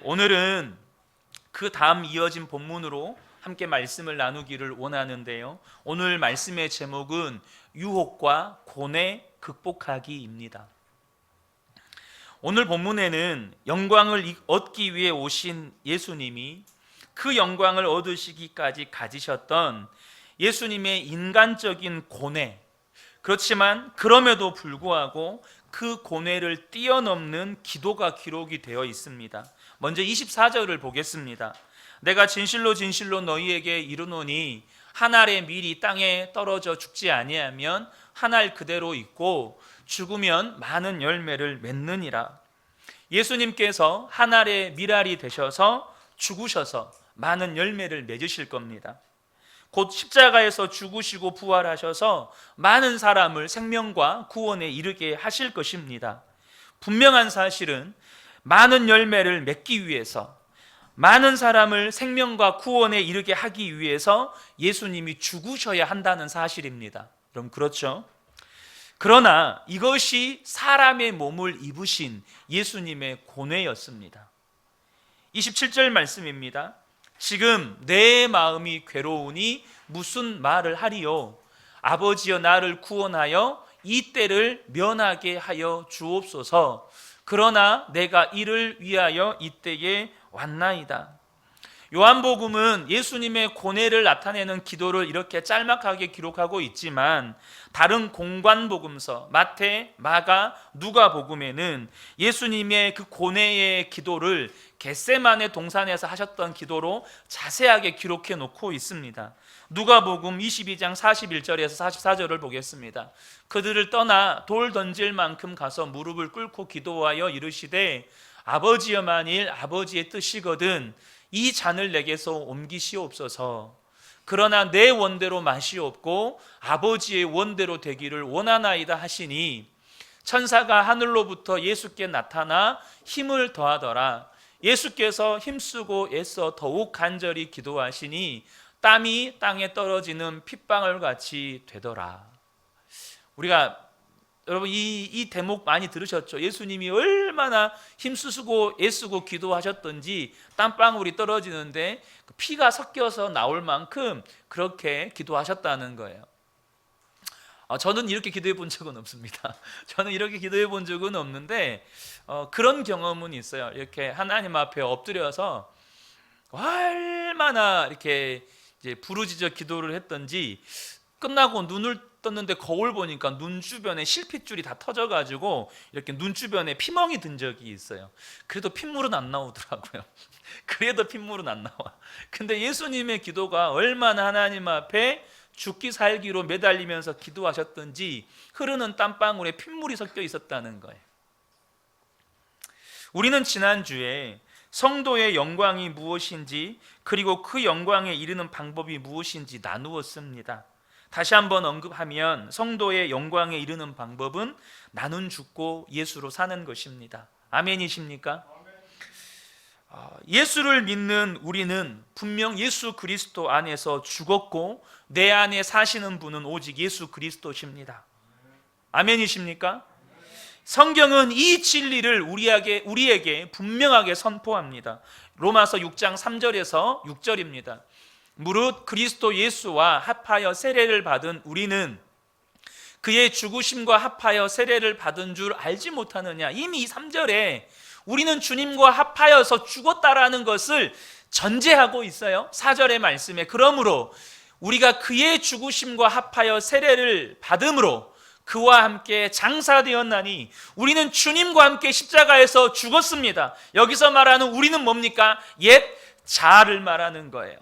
오늘은 그 다음 이어진 본문으로 함께 말씀을 나누기를 원하는데요. 오늘 말씀의 제목은 유혹과 고뇌 극복하기입니다. 오늘 본문에는 영광을 얻기 위해 오신 예수님이 그 영광을 얻으시기까지 가지셨던 예수님의 인간적인 고뇌, 그렇지만 그럼에도 불구하고 그 고뇌를 뛰어넘는 기도가 기록이 되어 있습니다. 먼저 24절을 보겠습니다. 내가 진실로 진실로 너희에게 이르노니 한 알의 밀이 땅에 떨어져 죽지 아니하면 한 알 그대로 있고 죽으면 많은 열매를 맺느니라. 예수님께서 한 알의 밀알이 되셔서 죽으셔서 많은 열매를 맺으실 겁니다. 곧 십자가에서 죽으시고 부활하셔서 많은 사람을 생명과 구원에 이르게 하실 것입니다. 분명한 사실은 많은 열매를 맺기 위해서, 많은 사람을 생명과 구원에 이르게 하기 위해서 예수님이 죽으셔야 한다는 사실입니다. 그럼 그렇죠? 그러나 이것이 사람의 몸을 입으신 예수님의 고뇌였습니다. 27절 말씀입니다. 지금 내 마음이 괴로우니 무슨 말을 하리요? 아버지여 나를 구원하여 이 때를 면하게 하여 주옵소서. 그러나 내가 이를 위하여 이때에 왔나이다. 요한복음은 예수님의 고뇌를 나타내는 기도를 이렇게 짤막하게 기록하고 있지만 다른 공관복음서 마태, 마가, 누가복음에는 예수님의 그 고뇌의 기도를 겟세마네 동산에서 하셨던 기도로 자세하게 기록해 놓고 있습니다. 누가복음 22장 41절에서 44절을 보겠습니다. 그들을 떠나 돌 던질 만큼 가서 무릎을 꿇고 기도하여 이르시되 아버지여 만일 아버지의 뜻이거든 이 잔을 내게서 옮기시옵소서. 그러나 내 원대로 마시옵고 아버지의 원대로 되기를 원하나이다 하시니 천사가 하늘로부터 예수께 나타나 힘을 더하더라. 예수께서 힘쓰고 애써 더욱 간절히 기도하시니 땀이 땅에 떨어지는 핏방울 같이 되더라. 우리가 여러분 이 대목 많이 들으셨죠? 예수님이 얼마나 힘쓰고 애쓰고 기도하셨던지 땀방울이 떨어지는데 피가 섞여서 나올 만큼 그렇게 기도하셨다는 거예요. 저는 이렇게 기도해 본 적은 없습니다. 저는 이렇게 기도해 본 적은 없는데 그런 경험은 있어요. 이렇게 하나님 앞에 엎드려서 얼마나 이렇게 이제 부르짖어 기도를 했던지 끝나고 눈을 떴는데 거울 보니까 눈 주변에 실핏줄이 다 터져가지고 이렇게 눈 주변에 피멍이 든 적이 있어요. 그래도 핏물은 안 나오더라고요. 그래도 핏물은 안 나와. 근데 예수님의 기도가 얼마나 하나님 앞에 죽기 살기로 매달리면서 기도하셨던지 흐르는 땀방울에 핏물이 섞여 있었다는 거예요. 우리는 지난주에 성도의 영광이 무엇인지 그리고 그 영광에 이르는 방법이 무엇인지 나누었습니다. 다시 한번 언급하면 성도의 영광에 이르는 방법은 나는 죽고 예수로 사는 것입니다. 아멘이십니까? 예수를 믿는 우리는 분명 예수 그리스도 안에서 죽었고 내 안에 사시는 분은 오직 예수 그리스도십니다. 아멘이십니까? 성경은 이 진리를 우리에게 분명하게 선포합니다. 로마서 6장 3절에서 6절입니다. 무릇 그리스도 예수와 합하여 세례를 받은 우리는 그의 죽으심과 합하여 세례를 받은 줄 알지 못하느냐. 이미 3절에 우리는 주님과 합하여서 죽었다라는 것을 전제하고 있어요. 4절의 말씀에 그러므로 우리가 그의 죽으심과 합하여 세례를 받음으로 그와 함께 장사되었나니 우리는 주님과 함께 십자가에서 죽었습니다. 여기서 말하는 우리는 뭡니까? 옛 자아를 말하는 거예요.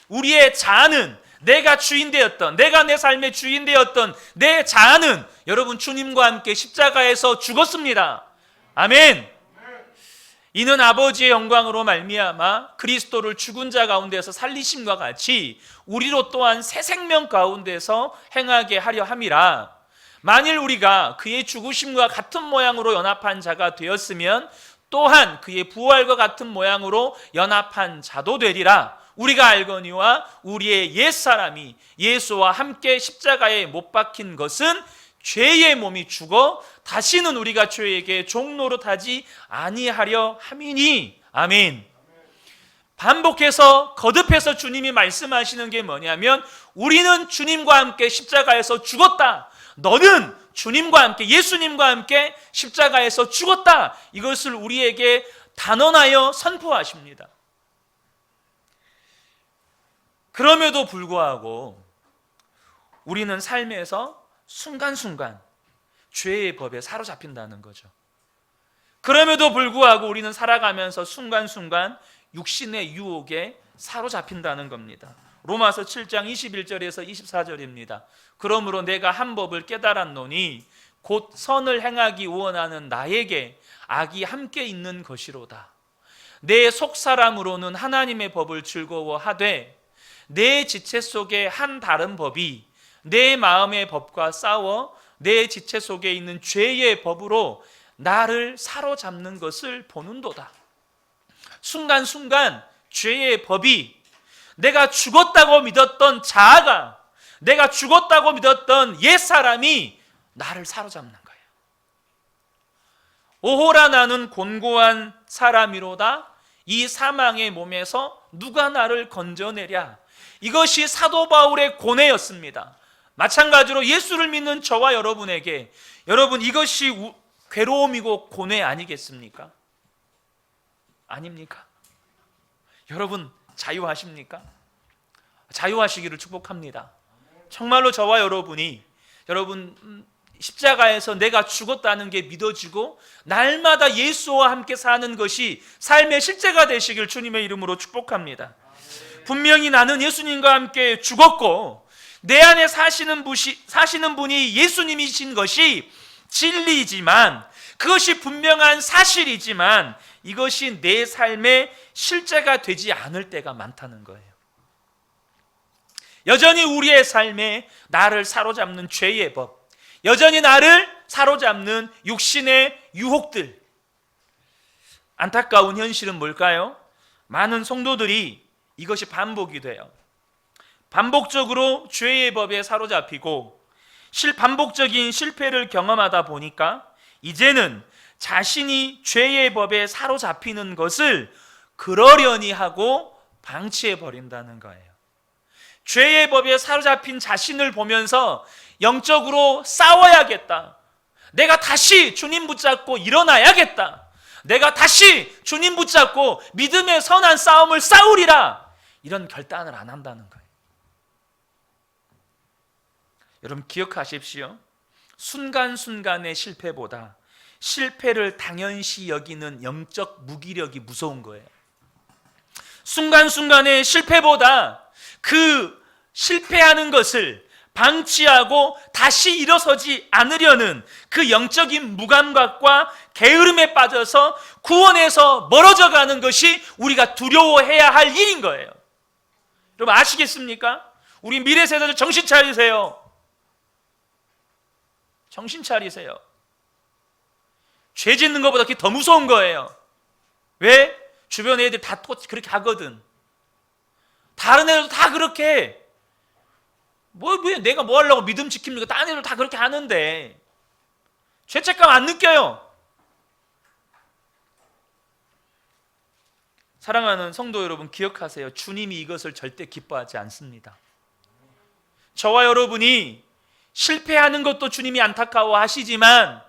우리의 자아는 내가 주인되었던, 내가 내 삶의 주인되었던 내 자아는 여러분 주님과 함께 십자가에서 죽었습니다. 아멘. 이는 아버지의 영광으로 말미암아 그리스도를 죽은 자 가운데서 살리심과 같이 우리로 또한 새 생명 가운데서 행하게 하려 함이라. 만일 우리가 그의 죽으심과 같은 모양으로 연합한 자가 되었으면 또한 그의 부활과 같은 모양으로 연합한 자도 되리라. 우리가 알거니와 우리의 옛사람이 예수와 함께 십자가에 못 박힌 것은 죄의 몸이 죽어 다시는 우리가 죄에게 종노릇하지 아니하려 함이니. 아멘. 반복해서 거듭해서 주님이 말씀하시는 게 뭐냐면 우리는 주님과 함께 십자가에서 죽었다. 너는 주님과 함께, 예수님과 함께 십자가에서 죽었다. 이것을 우리에게 단언하여 선포하십니다. 그럼에도 불구하고 우리는 삶에서 순간순간 죄의 법에 사로잡힌다는 거죠. 그럼에도 불구하고 우리는 살아가면서 순간순간 육신의 유혹에 사로잡힌다는 겁니다. 로마서 7장 21절에서 24절입니다. 그러므로 내가 한 법을 깨달았노니 곧 선을 행하기 원하는 나에게 악이 함께 있는 것이로다. 내 속사람으로는 하나님의 법을 즐거워하되 내 지체 속에 한 다른 법이 내 마음의 법과 싸워 내 지체 속에 있는 죄의 법으로 나를 사로잡는 것을 보는도다. 순간순간 죄의 법이 내가 죽었다고 믿었던 자아가, 내가 죽었다고 믿었던 옛사람이 나를 사로잡는 거예요. 오호라 나는 곤고한 사람이로다. 이 사망의 몸에서 누가 나를 건져내랴. 이것이 사도 바울의 고뇌였습니다. 마찬가지로 예수를 믿는 저와 여러분에게, 여러분 이것이 괴로움이고 고뇌 아니겠습니까? 아닙니까? 여러분 자유하십니까? 자유하시기를 축복합니다. 정말로 저와 여러분이 여러분 십자가에서 내가 죽었다는 게 믿어지고 날마다 예수와 함께 사는 것이 삶의 실제가 되시길 주님의 이름으로 축복합니다. 분명히 나는 예수님과 함께 죽었고 내 안에 사시는 분이 예수님이신 것이 진리지만, 그것이 분명한 사실이지만 이것이 내 삶의 실제가 되지 않을 때가 많다는 거예요. 여전히 우리의 삶에 나를 사로잡는 죄의 법, 여전히 나를 사로잡는 육신의 유혹들. 안타까운 현실은 뭘까요? 많은 성도들이 이것이 반복이 돼요. 반복적으로 죄의 법에 사로잡히고 반복적인 실패를 경험하다 보니까 이제는 자신이 죄의 법에 사로잡히는 것을 그러려니 하고 방치해 버린다는 거예요. 죄의 법에 사로잡힌 자신을 보면서 영적으로 싸워야겠다. 내가 다시 주님 붙잡고 일어나야겠다. 내가 다시 주님 붙잡고 믿음의 선한 싸움을 싸우리라. 이런 결단을 안 한다는 거예요. 여러분 기억하십시오. 순간순간의 실패보다 실패를 당연시 여기는 영적 무기력이 무서운 거예요. 순간순간의 실패보다 그 실패하는 것을 방치하고 다시 일어서지 않으려는 그 영적인 무감각과 게으름에 빠져서 구원에서 멀어져 가는 것이 우리가 두려워해야 할 일인 거예요. 여러분 아시겠습니까? 우리 미래 세대들 정신 차리세요. 정신 차리세요. 죄 짓는 것보다 그게 더 무서운 거예요. 왜? 주변 애들 다 그렇게 하거든. 다른 애들도 다 그렇게 해. 왜 내가 뭐 하려고 믿음 지킵니까? 다른 애들 다 그렇게 하는데 죄책감 안 느껴요. 사랑하는 성도 여러분 기억하세요. 주님이 이것을 절대 기뻐하지 않습니다. 저와 여러분이 실패하는 것도 주님이 안타까워하시지만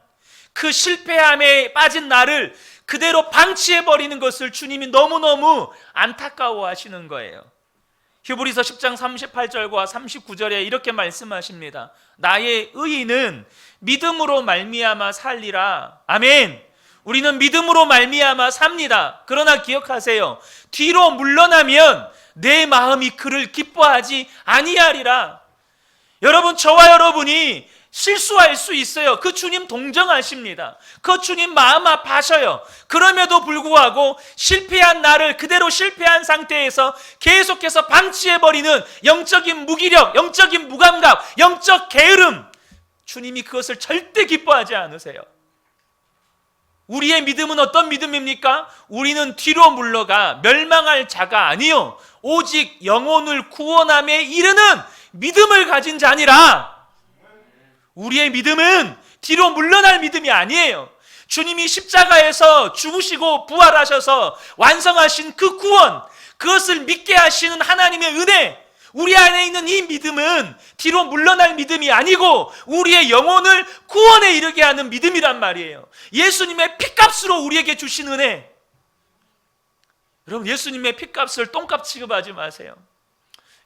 그 실패함에 빠진 나를 그대로 방치해버리는 것을 주님이 너무너무 안타까워하시는 거예요. 히브리서 10장 38절과 39절에 이렇게 말씀하십니다. 나의 의인은 믿음으로 말미암아 살리라. 아멘. 우리는 믿음으로 말미암아 삽니다. 그러나 기억하세요. 뒤로 물러나면 내 마음이 그를 기뻐하지 아니하리라. 여러분 저와 여러분이 실수할 수 있어요. 그 주님 동정하십니다. 그 주님 마음 아파하셔요. 그럼에도 불구하고 실패한 나를 그대로 실패한 상태에서 계속해서 방치해버리는 영적인 무기력, 영적인 무감각, 영적 게으름, 주님이 그것을 절대 기뻐하지 않으세요. 우리의 믿음은 어떤 믿음입니까? 우리는 뒤로 물러가 멸망할 자가 아니요 오직 영혼을 구원함에 이르는 믿음을 가진 자니라. 우리의 믿음은 뒤로 물러날 믿음이 아니에요. 주님이 십자가에서 죽으시고 부활하셔서 완성하신 그 구원, 그것을 믿게 하시는 하나님의 은혜, 우리 안에 있는 이 믿음은 뒤로 물러날 믿음이 아니고 우리의 영혼을 구원에 이르게 하는 믿음이란 말이에요. 예수님의 핏값으로 우리에게 주신 은혜. 여러분, 예수님의 핏값을 똥값 취급하지 마세요.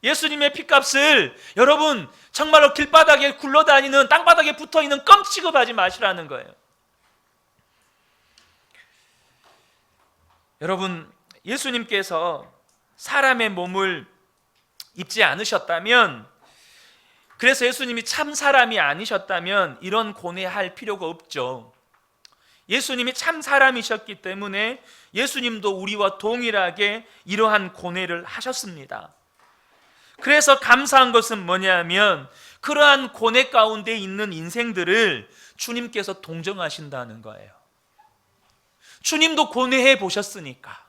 예수님의 핏값을 여러분 정말로 길바닥에 굴러다니는, 땅바닥에 붙어있는 껌 취급하지 마시라는 거예요. 여러분, 예수님께서 사람의 몸을 입지 않으셨다면, 그래서 예수님이 참 사람이 아니셨다면 이런 고뇌할 필요가 없죠. 예수님이 참 사람이셨기 때문에 예수님도 우리와 동일하게 이러한 고뇌를 하셨습니다. 그래서 감사한 것은 뭐냐면 그러한 고뇌 가운데 있는 인생들을 주님께서 동정하신다는 거예요. 주님도 고뇌해 보셨으니까,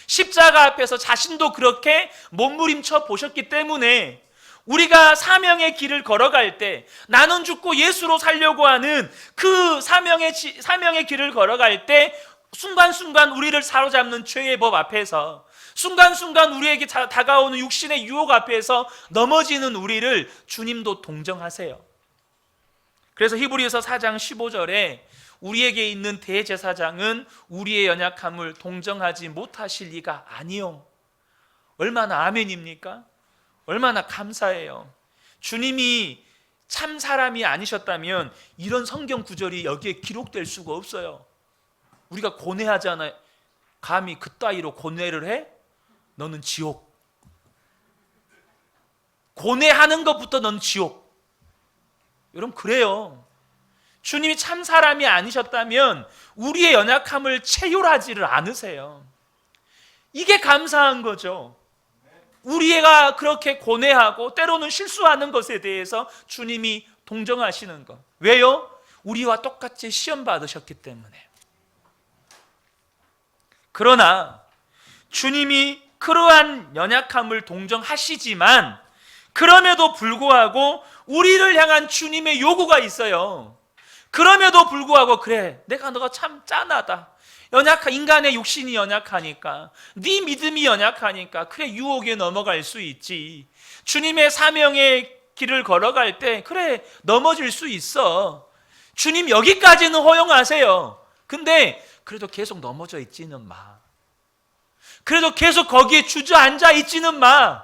십자가 앞에서 자신도 그렇게 몸부림쳐 보셨기 때문에 우리가 사명의 길을 걸어갈 때, 나는 죽고 예수로 살려고 하는 그 사명의 길을 걸어갈 때 순간순간 우리를 사로잡는 죄의 법 앞에서, 순간순간 우리에게 다가오는 육신의 유혹 앞에서 넘어지는 우리를 주님도 동정하세요. 그래서 히브리서 4장 15절에 우리에게 있는 대제사장은 우리의 연약함을 동정하지 못하실 리가 아니요. 얼마나 아멘입니까? 얼마나 감사해요. 주님이 참 사람이 아니셨다면 이런 성경 구절이 여기에 기록될 수가 없어요. 우리가 고뇌하잖아요. 감히 그따위로 고뇌를 해? 너는 지옥. 고뇌하는 것부터 넌 지옥. 여러분, 그래요. 주님이 참 사람이 아니셨다면 우리의 연약함을 체휼하지를 않으세요. 이게 감사한 거죠. 우리가 그렇게 고뇌하고 때로는 실수하는 것에 대해서 주님이 동정하시는 것. 왜요? 우리와 똑같이 시험 받으셨기 때문에. 그러나 주님이 그러한 연약함을 동정하시지만 그럼에도 불구하고 우리를 향한 주님의 요구가 있어요. 그럼에도 불구하고, 그래, 너가 참 짠하다. 인간의 육신이 연약하니까, 네 믿음이 연약하니까 그래, 유혹에 넘어갈 수 있지. 주님의 사명의 길을 걸어갈 때 그래, 넘어질 수 있어. 주님 여기까지는 허용하세요. 근데 그래도 계속 넘어져 있지는 마. 그래도 계속 거기에 주저앉아 있지는 마.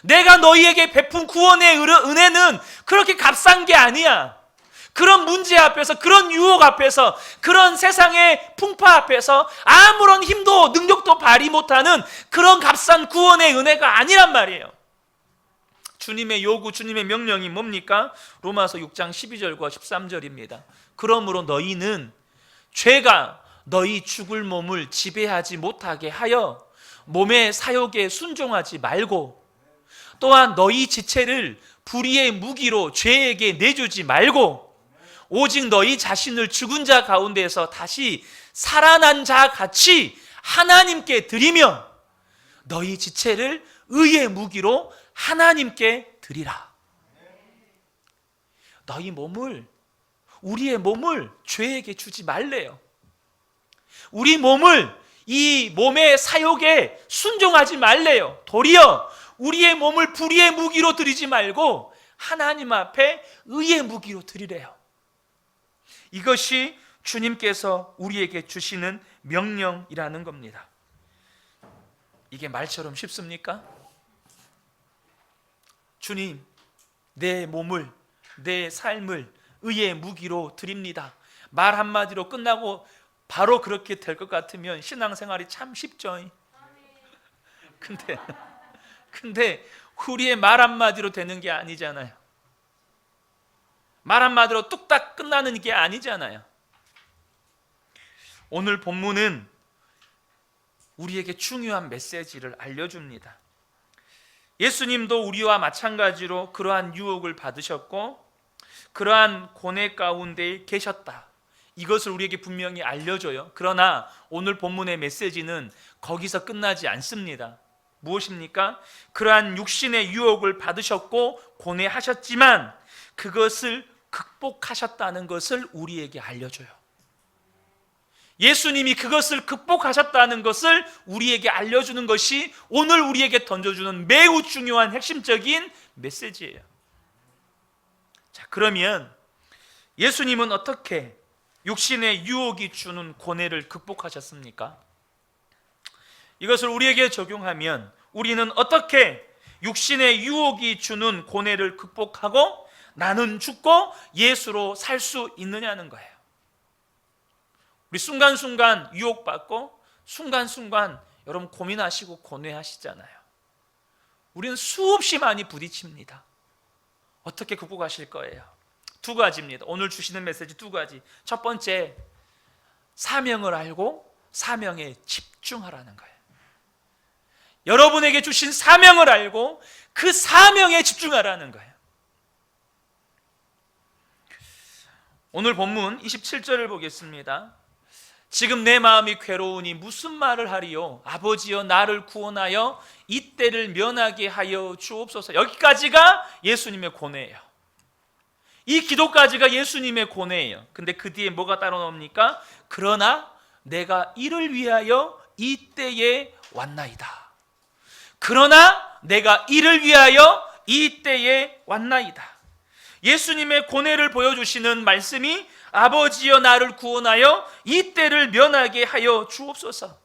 내가 너희에게 베푼 구원의 은혜는 그렇게 값싼 게 아니야. 그런 문제 앞에서, 그런 유혹 앞에서, 그런 세상의 풍파 앞에서 아무런 힘도 능력도 발휘 못하는 그런 값싼 구원의 은혜가 아니란 말이에요. 주님의 요구, 주님의 명령이 뭡니까? 로마서 6장 12절과 13절입니다. 그러므로 너희는 죄가 너희 죽을 몸을 지배하지 못하게 하여 몸의 사욕에 순종하지 말고, 또한 너희 지체를 불의의 무기로 죄에게 내주지 말고, 오직 너희 자신을 죽은 자 가운데서 다시 살아난 자 같이 하나님께 드리며 너희 지체를 의의 무기로 하나님께 드리라. 너희 몸을, 우리의 몸을 죄에게 주지 말래요. 우리 몸을 이 몸의 사욕에 순종하지 말래요. 도리어 우리의 몸을 불의의 무기로 드리지 말고 하나님 앞에 의의 무기로 드리래요. 이것이 주님께서 우리에게 주시는 명령이라는 겁니다. 이게 말처럼 쉽습니까? 주님, 내 몸을, 내 삶을 의의 무기로 드립니다. 말 한마디로 끝나고 바로 그렇게 될 것 같으면 신앙생활이 참 쉽죠. 근데 우리의 말 한마디로 되는 게 아니잖아요. 말 한마디로 뚝딱 끝나는 게 아니잖아요. 오늘 본문은 우리에게 중요한 메시지를 알려줍니다. 예수님도 우리와 마찬가지로 그러한 유혹을 받으셨고 그러한 고뇌 가운데 계셨다. 이것을 우리에게 분명히 알려줘요. 그러나 오늘 본문의 메시지는 거기서 끝나지 않습니다. 무엇입니까? 그러한 육신의 유혹을 받으셨고 고뇌하셨지만 그것을 극복하셨다는 것을 우리에게 알려줘요. 예수님이 그것을 극복하셨다는 것을 우리에게 알려주는 것이 오늘 우리에게 던져주는 매우 중요한 핵심적인 메시지예요. 자, 그러면 예수님은 어떻게 육신의 유혹이 주는 고뇌를 극복하셨습니까? 이것을 우리에게 적용하면 우리는 어떻게 육신의 유혹이 주는 고뇌를 극복하고 나는 죽고 예수로 살 수 있느냐는 거예요. 우리 순간순간 유혹받고 순간순간 여러분 고민하시고 고뇌하시잖아요. 우리는 수없이 많이 부딪힙니다. 어떻게 극복하실 거예요? 두 가지입니다. 오늘 주시는 메시지 두 가지. 첫 번째, 사명을 알고 사명에 집중하라는 거예요. 여러분에게 주신 사명을 알고 그 사명에 집중하라는 거예요. 오늘 본문 27절을 보겠습니다. 지금 내 마음이 괴로우니 무슨 말을 하리요? 아버지여 나를 구원하여 이 때를 면하게 하여 주옵소서. 여기까지가 예수님의 고뇌예요. 이 기도까지가 예수님의 고뇌예요. 근데 그 뒤에 뭐가 따로 나옵니까? 그러나 내가 이를 위하여 이 때에 왔나이다. 그러나 내가 이를 위하여 이 때에 왔나이다. 예수님의 고뇌를 보여주시는 말씀이 아버지여 나를 구원하여 이 때를 면하게 하여 주옵소서.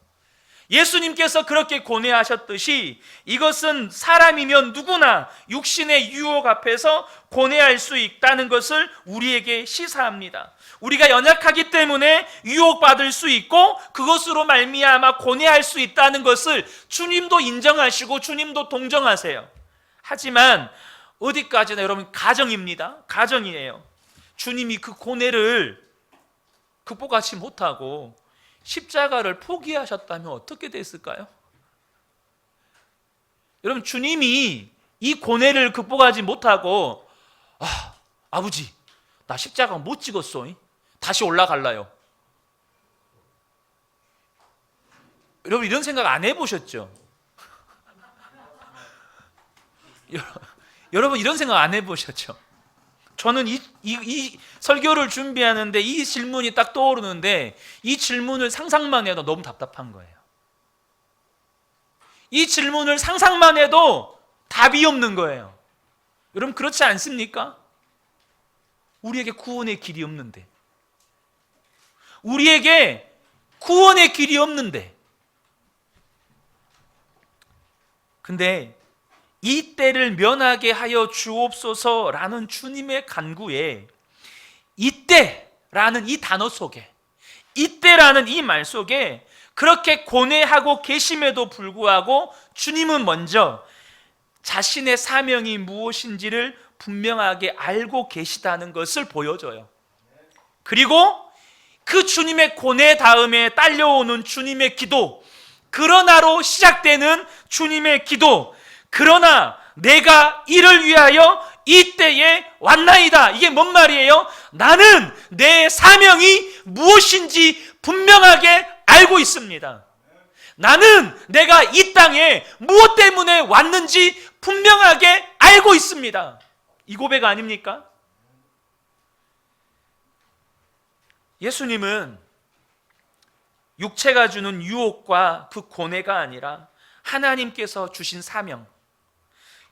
예수님께서 그렇게 고뇌하셨듯이 이것은 사람이면 누구나 육신의 유혹 앞에서 고뇌할 수 있다는 것을 우리에게 시사합니다. 우리가 연약하기 때문에 유혹받을 수 있고 그것으로 말미암아 고뇌할 수 있다는 것을 주님도 인정하시고 주님도 동정하세요. 하지만 어디까지나 여러분 가정입니다. 가정이에요. 주님이 그 고뇌를 극복하지 못하고 십자가를 포기하셨다면 어떻게 됐을까요? 여러분 주님이 이 고뇌를 극복하지 못하고 아버지 나 십자가 못 찍었어. 다시 올라갈라요. 여러분 이런 생각 안 해보셨죠? 여러분 이런 생각 안 해보셨죠? 저는 이 설교를 준비하는데 이 질문이 딱 떠오르는데 이 질문을 상상만 해도 너무 답답한 거예요. 이 질문을 상상만 해도 답이 없는 거예요. 여러분 그렇지 않습니까? 우리에게 구원의 길이 없는데, 우리에게 구원의 길이 없는데, 근데 이 때를 면하게 하여 주옵소서라는 주님의 간구에 이때라는 이 단어 속에, 이때라는 이 말 속에 그렇게 고뇌하고 계심에도 불구하고 주님은 먼저 자신의 사명이 무엇인지를 분명하게 알고 계시다는 것을 보여줘요. 그리고 그 주님의 고뇌 다음에 딸려오는 주님의 기도, 그러나로 시작되는 주님의 기도, 그러나 내가 이를 위하여 이때에 왔나이다. 이게 뭔 말이에요? 나는 내 사명이 무엇인지 분명하게 알고 있습니다. 나는 내가 이 땅에 무엇 때문에 왔는지 분명하게 알고 있습니다. 이 고백 아닙니까? 예수님은 육체가 주는 유혹과 그 고뇌가 아니라 하나님께서 주신 사명,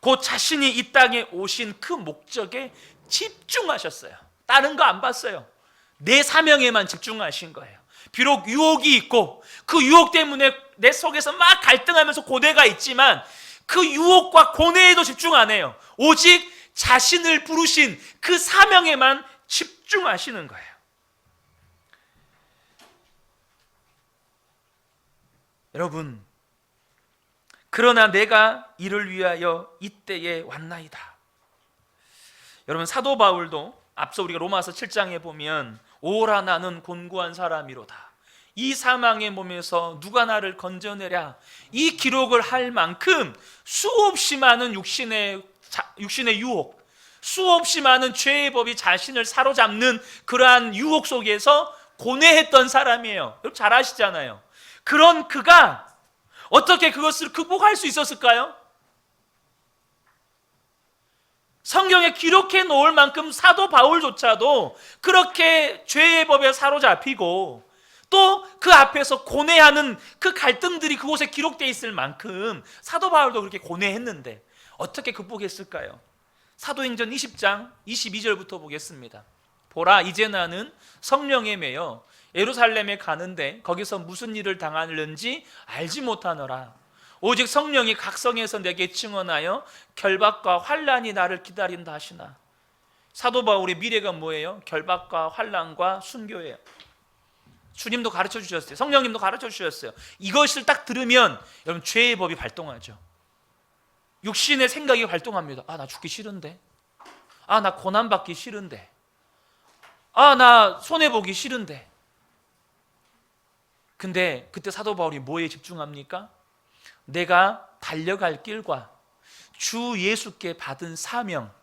곧 자신이 이 땅에 오신 그 목적에 집중하셨어요. 다른 거 안 봤어요. 내 사명에만 집중하신 거예요. 비록 유혹이 있고 그 유혹 때문에 내 속에서 막 갈등하면서 고뇌가 있지만 그 유혹과 고뇌에도 집중 안 해요. 오직 자신을 부르신 그 사명에만 집중하시는 거예요. 여러분, 그러나 내가 이를 위하여 이때에 왔나이다. 여러분 사도 바울도 앞서 우리가 로마서 7장에 보면 오라 나는 곤고한 사람이로다. 이 사망의 몸에서 누가 나를 건져내랴. 이 기록을 할 만큼 수없이 많은 육신의 유혹, 수없이 많은 죄의 법이 자신을 사로잡는 그러한 유혹 속에서 고뇌했던 사람이에요. 여러분 잘 아시잖아요. 그런 그가 어떻게 그것을 극복할 수 있었을까요? 성경에 기록해 놓을 만큼 사도 바울조차도 그렇게 죄의 법에 사로잡히고 또 그 앞에서 고뇌하는 그 갈등들이 그곳에 기록되어 있을 만큼 사도 바울도 그렇게 고뇌했는데 어떻게 극복했을까요? 사도행전 20장 22절부터 보겠습니다. 보라, 이제 나는 성령에 매여 예루살렘에 가는데 거기서 무슨 일을 당하는지 알지 못하노라. 오직 성령이 각성해서 내게 증언하여 결박과 환난이 나를 기다린다 하시나. 사도 바울의 미래가 뭐예요? 결박과 환난과 순교예요. 주님도 가르쳐 주셨어요. 성령님도 가르쳐 주셨어요. 이것을 딱 들으면 여러분 죄의 법이 발동하죠. 육신의 생각이 발동합니다. 나 죽기 싫은데, 나 고난받기 싫은데, 나 손해보기 싫은데. 근데 그때 사도 바울이 뭐에 집중합니까? 내가 달려갈 길과 주 예수께 받은 사명,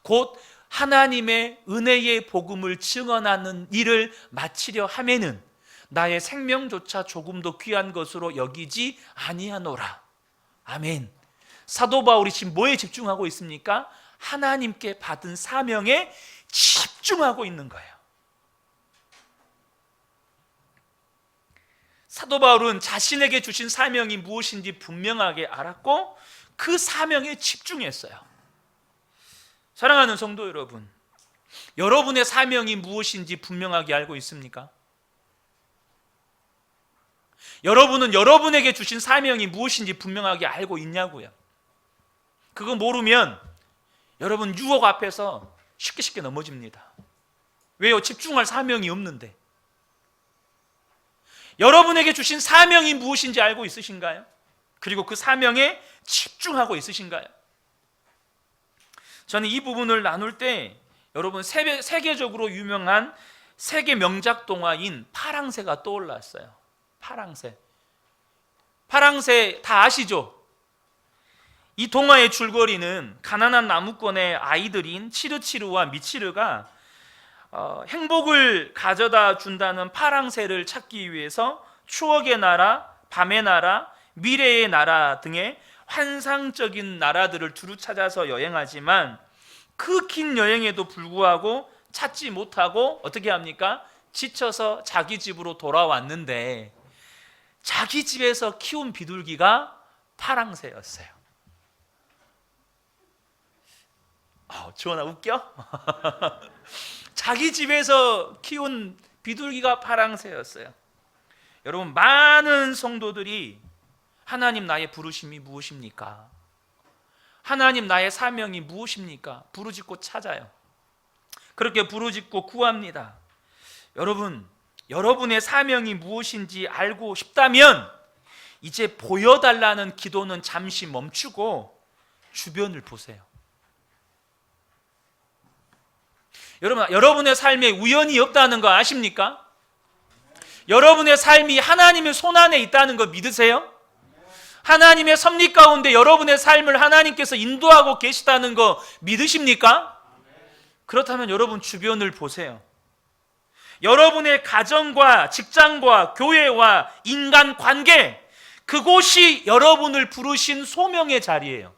곧 하나님의 은혜의 복음을 증언하는 일을 마치려 하면은 나의 생명조차 조금도 귀한 것으로 여기지 아니하노라. 아멘. 사도 바울이 지금 뭐에 집중하고 있습니까? 하나님께 받은 사명에 집중하고 있는 거예요. 사도 바울은 자신에게 주신 사명이 무엇인지 분명하게 알았고 그 사명에 집중했어요. 사랑하는 성도 여러분, 여러분의 사명이 무엇인지 분명하게 알고 있습니까? 여러분은 여러분에게 주신 사명이 무엇인지 분명하게 알고 있냐고요. 그거 모르면 여러분 유혹 앞에서 쉽게 넘어집니다. 왜요? 집중할 사명이 없는데. 여러분에게 주신 사명이 무엇인지 알고 있으신가요? 그리고 그 사명에 집중하고 있으신가요? 저는 이 부분을 나눌 때 여러분 세계적으로 유명한 세계 명작 동화인 파랑새가 떠올랐어요. 파랑새 다 아시죠? 이 동화의 줄거리는 가난한 나무꾼의 아이들인 치르치르와 미치르가 행복을 가져다 준다는 파랑새를 찾기 위해서 추억의 나라, 밤의 나라, 미래의 나라 등의 환상적인 나라들을 두루 찾아서 여행하지만 그 긴 여행에도 불구하고 찾지 못하고 어떻게 합니까? 지쳐서 자기 집으로 돌아왔는데 자기 집에서 키운 비둘기가 파랑새였어요. 주원아 웃겨? 자기 집에서 키운 비둘기가 파랑새였어요. 여러분, 많은 성도들이 하나님 나의 부르심이 무엇입니까? 하나님 나의 사명이 무엇입니까? 부르짖고 찾아요. 그렇게 부르짖고 구합니다. 여러분, 여러분의 사명이 무엇인지 알고 싶다면 이제 보여달라는 기도는 잠시 멈추고 주변을 보세요. 여러분의 삶에 우연이 없다는 거 아십니까? 여러분의 삶이 하나님의 손안에 있다는 거 믿으세요? 하나님의 섭리 가운데 여러분의 삶을 하나님께서 인도하고 계시다는 거 믿으십니까? 그렇다면 여러분 주변을 보세요. 여러분의 가정과 직장과 교회와 인간 관계, 그곳이 여러분을 부르신 소명의 자리예요.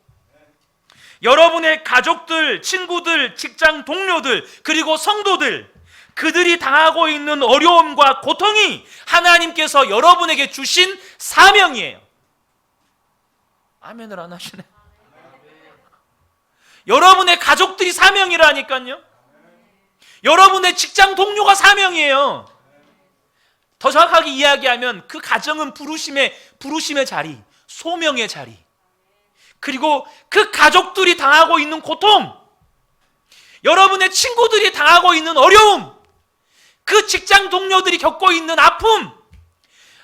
여러분의 가족들, 친구들, 직장 동료들, 그리고 성도들, 그들이 당하고 있는 어려움과 고통이 하나님께서 여러분에게 주신 사명이에요. 아멘을 안 하시네. 여러분의 가족들이 사명이라니까요. 여러분의 직장 동료가 사명이에요. 더 정확하게 이야기하면 그 가정은 부르심의 자리, 소명의 자리. 그리고 그 가족들이 당하고 있는 고통, 여러분의 친구들이 당하고 있는 어려움, 그 직장 동료들이 겪고 있는 아픔,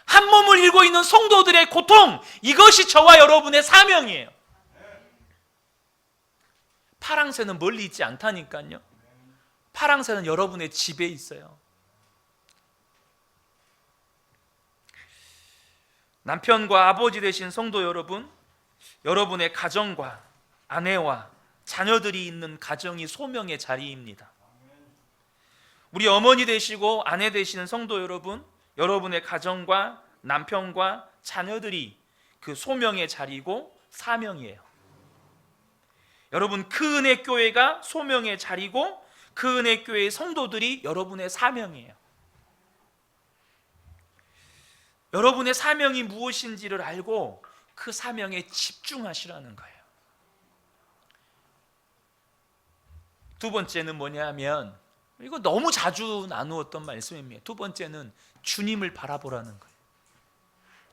한 몸을 일고 있는 성도들의 고통, 이것이 저와 여러분의 사명이에요. 파랑새는 멀리 있지 않다니까요. 파랑새는 여러분의 집에 있어요. 남편과 아버지 되신 성도 여러분, 여러분의 가정과 아내와 자녀들이 있는 가정이 소명의 자리입니다. 우리 어머니 되시고 아내 되시는 성도 여러분, 여러분의 가정과 남편과 자녀들이 그 소명의 자리고 사명이에요. 여러분, 그 은혜 교회가 소명의 자리고 그 은혜 교회의 성도들이 여러분의 사명이에요. 여러분의 사명이 무엇인지를 알고 그 사명에 집중하시라는 거예요. 두 번째는 뭐냐면, 이거 너무 자주 나누었던 말씀입니다. 두 번째는 주님을 바라보라는 거예요.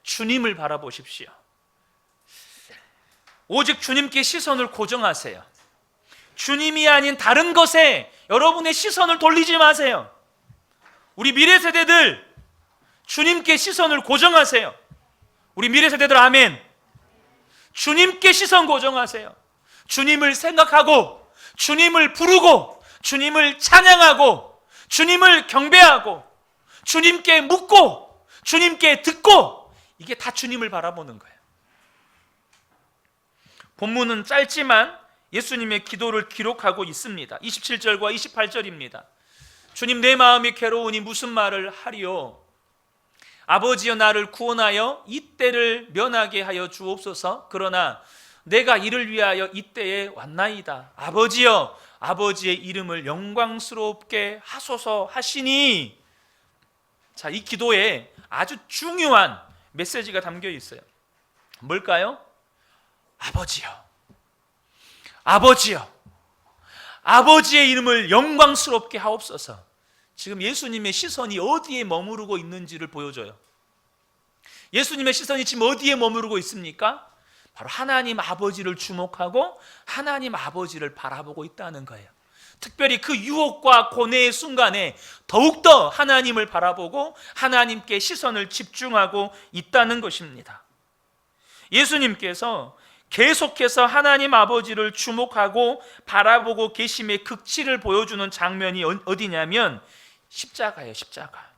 주님을 바라보십시오. 오직 주님께 시선을 고정하세요. 주님이 아닌 다른 것에 여러분의 시선을 돌리지 마세요. 우리 미래 세대들, 주님께 시선을 고정하세요. 우리 미래 세대들, 아멘. 주님께 시선 고정하세요. 주님을 생각하고, 주님을 부르고, 주님을 찬양하고, 주님을 경배하고, 주님께 묻고, 주님께 듣고, 이게 다 주님을 바라보는 거예요. 본문은 짧지만 예수님의 기도를 기록하고 있습니다. 27절과 28절입니다. 주님, 내 마음이 괴로우니 무슨 말을 하리요? 아버지여, 나를 구원하여 이때를 면하게 하여 주옵소서. 그러나 내가 이를 위하여 이때에 왔나이다. 아버지여, 아버지의 이름을 영광스럽게 하소서 하시니. 자, 이 기도에 아주 중요한 메시지가 담겨 있어요. 뭘까요? 아버지여, 아버지여, 아버지의 이름을 영광스럽게 하옵소서. 지금 예수님의 시선이 어디에 머무르고 있는지를 보여줘요. 예수님의 시선이 지금 어디에 머무르고 있습니까? 바로 하나님 아버지를 주목하고 하나님 아버지를 바라보고 있다는 거예요. 특별히 그 유혹과 고뇌의 순간에 더욱더 하나님을 바라보고 하나님께 시선을 집중하고 있다는 것입니다. 예수님께서 계속해서 하나님 아버지를 주목하고 바라보고 계심의 극치를 보여주는 장면이 어디냐면 십자가예요. 십자가.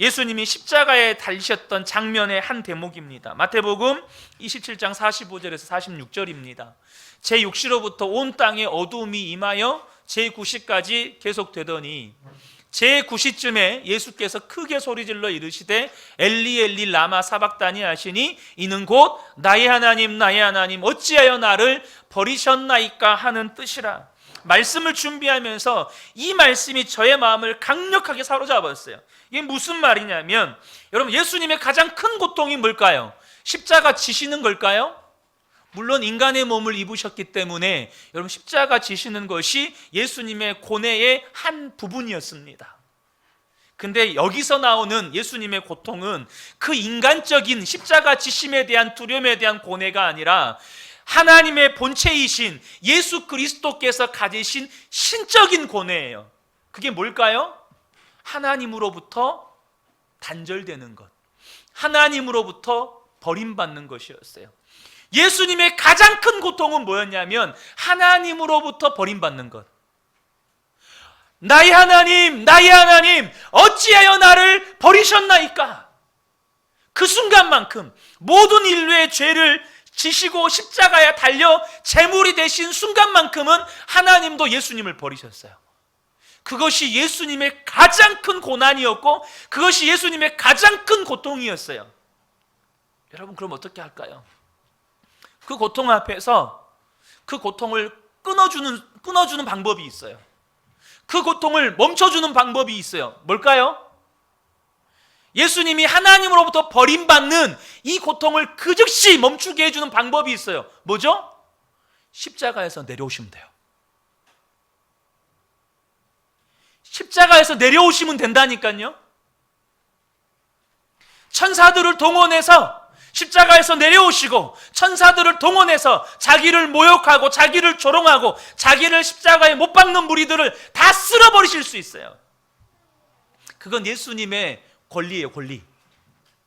예수님이 십자가에 달리셨던 장면의 한 대목입니다. 마태복음 27장 45절에서 46절입니다. 제6시로부터 온 땅에 어두움이 임하여 제9시까지 계속되더니 제9시쯤에 예수께서 크게 소리질러 이르시되 엘리 엘리 라마 사박다니 하시니 이는 곧 나의 하나님 어찌하여 나를 버리셨나이까 하는 뜻이라. 말씀을 준비하면서 이 말씀이 저의 마음을 강력하게 사로잡았어요. 이게 무슨 말이냐면, 여러분, 예수님의 가장 큰 고통이 뭘까요? 십자가 지시는 걸까요? 물론 인간의 몸을 입으셨기 때문에 여러분, 십자가 지시는 것이 예수님의 고뇌의 한 부분이었습니다. 근데 여기서 나오는 예수님의 고통은 그 인간적인 십자가 지심에 대한 두려움에 대한 고뇌가 아니라 하나님의 본체이신 예수 그리스도께서 가지신 신적인 고뇌예요. 그게 뭘까요? 하나님으로부터 단절되는 것, 하나님으로부터 버림받는 것이었어요. 예수님의 가장 큰 고통은 뭐였냐면 하나님으로부터 버림받는 것. 나의 하나님 어찌하여 나를 버리셨나이까? 그 순간만큼 모든 인류의 죄를 지시고 십자가에 달려 제물이 되신 순간만큼은 하나님도 예수님을 버리셨어요. 그것이 예수님의 가장 큰 고난이었고 그것이 예수님의 가장 큰 고통이었어요. 여러분, 그럼 어떻게 할까요? 그 고통 앞에서 그 고통을 끊어주는 방법이 있어요. 그 고통을 멈춰주는 방법이 있어요. 뭘까요? 예수님이 하나님으로부터 버림받는 이 고통을 그 즉시 멈추게 해주는 방법이 있어요. 뭐죠? 십자가에서 내려오시면 돼요. 십자가에서 내려오시면 된다니까요. 천사들을 동원해서 십자가에서 내려오시고 천사들을 동원해서 자기를 모욕하고 자기를 조롱하고 자기를 십자가에 못 박는 무리들을 다 쓸어버리실 수 있어요. 그건 예수님의 권리예요, 권리.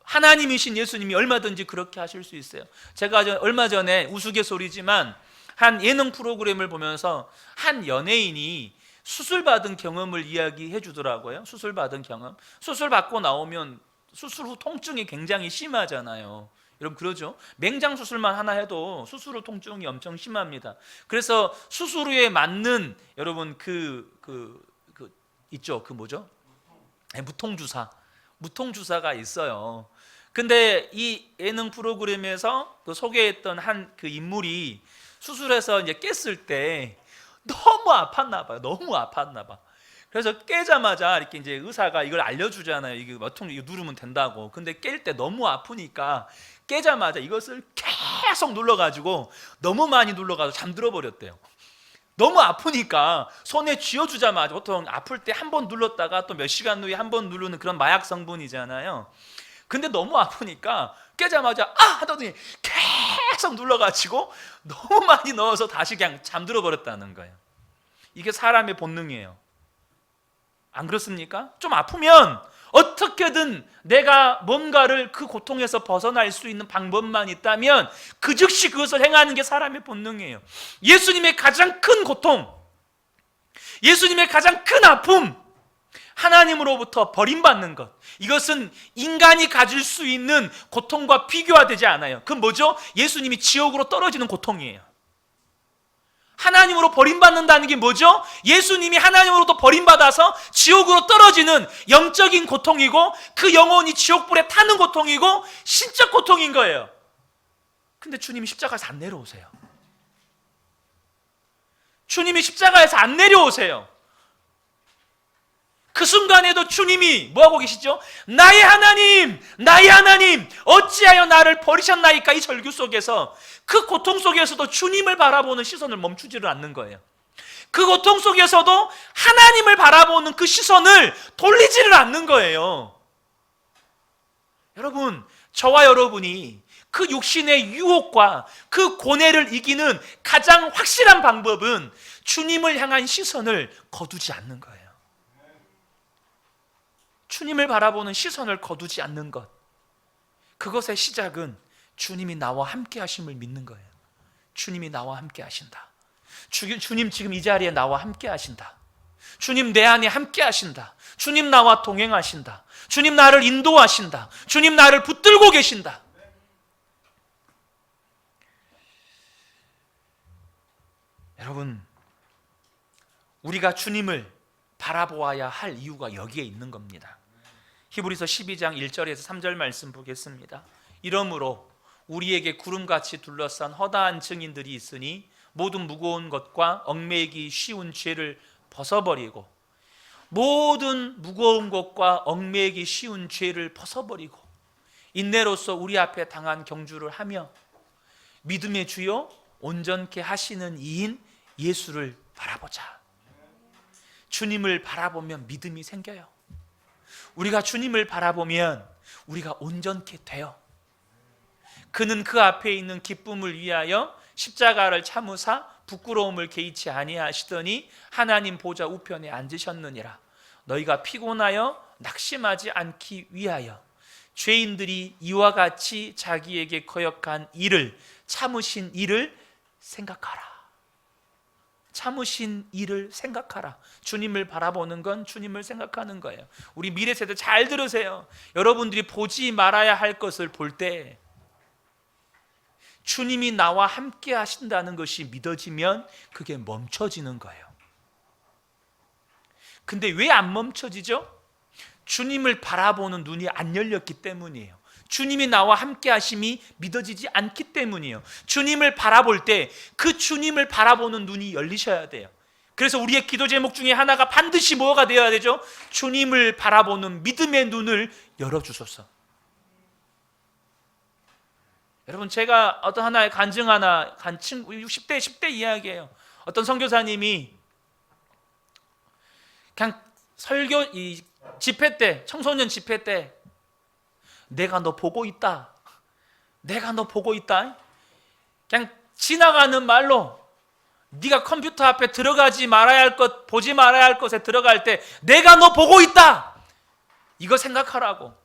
하나님이신 예수님이 얼마든지 그렇게 하실 수 있어요. 제가 얼마 전에 우스갯소리지만 한 예능 프로그램을 보면서 한 연예인이 수술받은 경험을 이야기해 주더라고요. 수술받은 경험. 수술 받고 나오면 수술 후 통증이 굉장히 심하잖아요. 여러분, 그러죠? 맹장 수술만 하나 해도 수술 후 통증이 엄청 심합니다. 그래서 수술 후에 맞는 여러분 있죠? 그 뭐죠? 무통주사가 있어요. 근데 이 예능 프로그램에서 그 소개했던 한 그 인물이 수술해서 이제 깼을 때 너무 아팠나 봐요. 그래서 깨자마자 이렇게 이제 의사가 이걸 알려주잖아요. 이게 보통 이거 누르면 된다고. 근데 깰 때 너무 아프니까 깨자마자 이것을 계속 눌러가지고 너무 많이 눌러가지고 잠들어 버렸대요. 너무 아프니까 손에 쥐어주자마자, 보통 아플 때 한 번 눌렀다가 또 몇 시간 후에 한 번 누르는 그런 마약 성분이잖아요. 근데 너무 아프니까 깨자마자 하더니 계속 눌러가지고 너무 많이 넣어서 다시 그냥 잠들어 버렸다는 거예요. 이게 사람의 본능이에요. 안 그렇습니까? 좀 아프면 어떻게든 내가 뭔가를 그 고통에서 벗어날 수 있는 방법만 있다면 그 즉시 그것을 행하는 게 사람의 본능이에요. 예수님의 가장 큰 고통, 예수님의 가장 큰 아픔, 하나님으로부터 버림받는 것, 이것은 인간이 가질 수 있는 고통과 비교가 되지 않아요. 그건 뭐죠? 예수님이 지옥으로 떨어지는 고통이에요. 하나님으로 버림받는다는 게 뭐죠? 예수님이 하나님으로부터 버림받아서 지옥으로 떨어지는 영적인 고통이고, 그 영혼이 지옥불에 타는 고통이고 신적 고통인 거예요. 근데 주님이 십자가에서 안 내려오세요. 주님이 십자가에서 안 내려오세요. 그 순간에도 주님이 뭐하고 계시죠? 나의 하나님, 나의 하나님, 어찌하여 나를 버리셨나이까. 이 절규 속에서, 그 고통 속에서도 주님을 바라보는 시선을 멈추지를 않는 거예요. 그 고통 속에서도 하나님을 바라보는 그 시선을 돌리지를 않는 거예요. 여러분, 저와 여러분이 그 육신의 유혹과 그 고뇌를 이기는 가장 확실한 방법은 주님을 향한 시선을 거두지 않는 거예요. 주님을 바라보는 시선을 거두지 않는 것, 그것의 시작은 주님이 나와 함께 하심을 믿는 거예요. 주님이 나와 함께 하신다. 주님 지금 이 자리에 나와 함께 하신다. 주님 내 안에 함께 하신다. 주님 나와 동행하신다. 주님 나를 인도하신다. 주님 나를 붙들고 계신다. 여러분, 우리가 주님을 바라보아야 할 이유가 여기에 있는 겁니다. 히브리서 12장 1절에서 3절 말씀 보겠습니다. 이러므로 우리에게 구름같이 둘러싼 허다한 증인들이 있으니 모든 무거운 것과 얽매이기 쉬운 죄를 벗어버리고, 모든 무거운 것과 얽매이기 쉬운 죄를 벗어버리고 인내로서 우리 앞에 당한 경주를 하며 믿음의 주요 온전케 하시는 이인 예수를 바라보자. 주님을 바라보면 믿음이 생겨요. 우리가 주님을 바라보면 우리가 온전케 돼요. 그는 그 앞에 있는 기쁨을 위하여 십자가를 참으사 부끄러움을 개의치 아니하시더니 하나님 보좌 우편에 앉으셨느니라. 너희가 피곤하여 낙심하지 않기 위하여 죄인들이 이와 같이 자기에게 거역한 일을, 참으신 일을 생각하라. 참으신 일을 생각하라. 주님을 바라보는 건 주님을 생각하는 거예요. 우리 미래 세대 잘 들으세요. 여러분들이 보지 말아야 할 것을 볼 때 주님이 나와 함께 하신다는 것이 믿어지면 그게 멈춰지는 거예요. 근데 왜 안 멈춰지죠? 주님을 바라보는 눈이 안 열렸기 때문이에요. 주님이 나와 함께 하심이 믿어지지 않기 때문이에요. 주님을 바라볼 때 그 주님을 바라보는 눈이 열리셔야 돼요. 그래서 우리의 기도 제목 중에 하나가 반드시 뭐가 되어야 되죠? 주님을 바라보는 믿음의 눈을 열어주소서. 여러분, 제가 어떤 하나의 간증 10대 이야기예요. 어떤 선교사님이 그냥 설교 집회 때, 청소년 집회 때 내가 너 보고 있다. 내가 너 보고 있다. 그냥 지나가는 말로 네가 컴퓨터 앞에 들어가지 말아야 할 것, 보지 말아야 할 것에 들어갈 때 내가 너 보고 있다. 이거 생각하라고.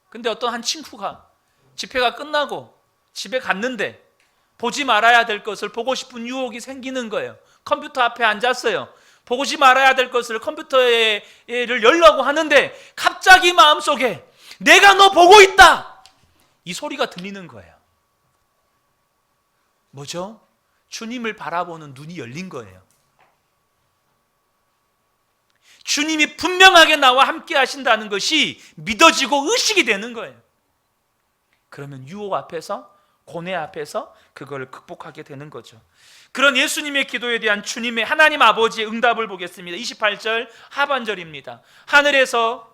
근데 어떤 한 친구가 집회가 끝나고 집에 갔는데 보지 말아야 될 것을 보고 싶은 유혹이 생기는 거예요. 컴퓨터 앞에 앉았어요. 보지 말아야 될 것을 컴퓨터를 열려고 하는데 갑자기 마음속에 내가 너 보고 있다! 이 소리가 들리는 거예요. 뭐죠? 주님을 바라보는 눈이 열린 거예요. 주님이 분명하게 나와 함께 하신다는 것이 믿어지고 의식이 되는 거예요. 그러면 유혹 앞에서 고뇌 앞에서 그걸 극복하게 되는 거죠. 그런 예수님의 기도에 대한 주님의 하나님 아버지의 응답을 보겠습니다. 28절 하반절입니다. 하늘에서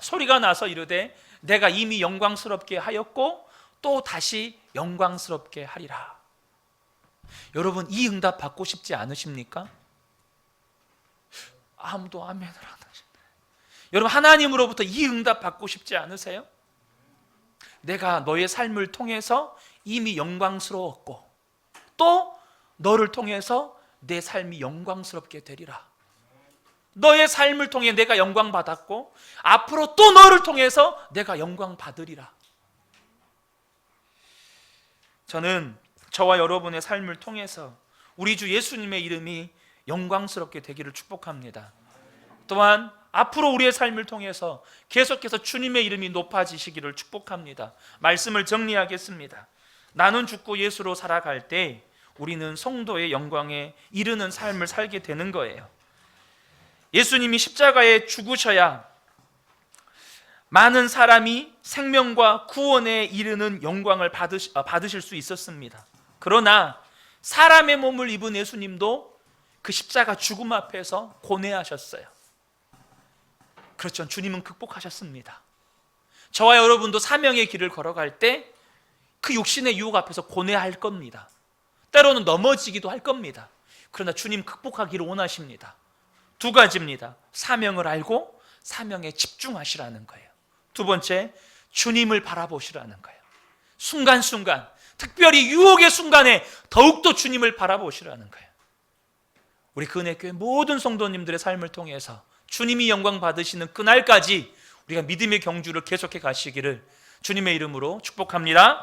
소리가 나서 이르되 내가 이미 영광스럽게 하였고 또 다시 영광스럽게 하리라. 여러분, 이 응답 받고 싶지 않으십니까? 아무도 아멘을 안 하시네. 여러분, 하나님으로부터 이 응답 받고 싶지 않으세요? 내가 너의 삶을 통해서 이미 영광스러웠고 또 너를 통해서 내 삶이 영광스럽게 되리라. 너의 삶을 통해 내가 영광 받았고 앞으로 또 너를 통해서 내가 영광 받으리라. 저는 저와 여러분의 삶을 통해서 우리 주 예수님의 이름이 영광스럽게 되기를 축복합니다. 또한 앞으로 우리의 삶을 통해서 계속해서 주님의 이름이 높아지시기를 축복합니다. 말씀을 정리하겠습니다. 나는 죽고 예수로 살아갈 때 우리는 성도의 영광에 이르는 삶을 살게 되는 거예요. 예수님이 십자가에 죽으셔야 많은 사람이 생명과 구원에 이르는 영광을 받으실 수 있었습니다. 그러나 사람의 몸을 입은 예수님도 그 십자가 죽음 앞에서 고뇌하셨어요. 그렇죠. 주님은 극복하셨습니다. 저와 여러분도 사명의 길을 걸어갈 때 그 육신의 유혹 앞에서 고뇌할 겁니다. 때로는 넘어지기도 할 겁니다. 그러나 주님 극복하기를 원하십니다. 두 가지입니다. 사명을 알고 사명에 집중하시라는 거예요. 두 번째, 주님을 바라보시라는 거예요. 순간순간, 특별히 유혹의 순간에 더욱더 주님을 바라보시라는 거예요. 우리 그은혜교회 모든 성도님들의 삶을 통해서 주님이 영광 받으시는 그날까지 우리가 믿음의 경주를 계속해 가시기를 주님의 이름으로 축복합니다.